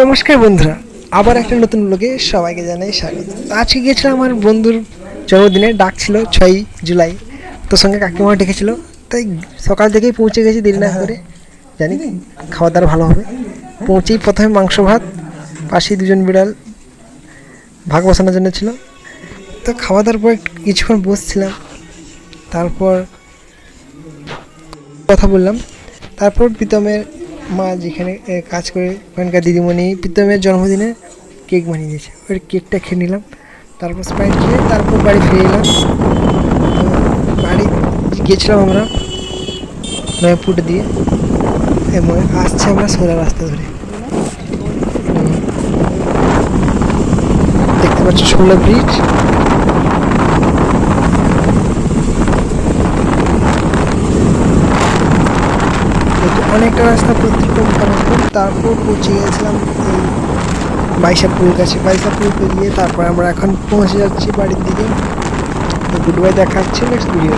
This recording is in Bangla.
নমস্কার বন্ধুরা, আবার একটা নতুন ব্লগে সবাইকে জানাই স্বাগত। আজকে গিয়েছিলাম আমার বন্ধুর জন্মদিনে, ডাক ছিল 6ই জুলাই। তোর সঙ্গে কাকিমা ডেকেছিল, তাই সকাল থেকেই পৌঁছে গেছি দেরি না করে। জানি খাওয়া দাওয়া ভালো হবে। পৌঁছেই প্রথমে মাংস ভাত, পাশেই দুজন বিড়াল ভাগ বসানোর জন্য ছিল। তো খাওয়া দাওয়ার পর কিছুক্ষণ বসছিলাম, তারপর কথা বললাম। তারপর প্রীতমের মা যেখানে কাজ করে ওখানকার দিদিমণি প্রীতমের জন্মদিনে কেক বানিয়ে দিয়েছে, ওই কেকটা খেয়ে নিলাম। তারপর স্প্রাইট খেয়ে তারপর বাড়ি ফিরে এলাম। বাড়ি গিয়েছিলাম আমরা নয়পুর দিয়ে, এবং আসছে আমরা সোজা রাস্তা ধরে। দেখতে পাচ্ছ ষোলো ব্রিজ। অনেকটা রাস্তা অতিক্রম করার পর তারপর পৌঁছে গেছিলাম এই বাইসাপুরের কাছে। বাইসাপুর পেরিয়ে তারপর আমরা এখন পৌঁছে যাচ্ছি বাড়ির দিকে। গুড বাই, দেখা হচ্ছে নেক্সট ভিডিও।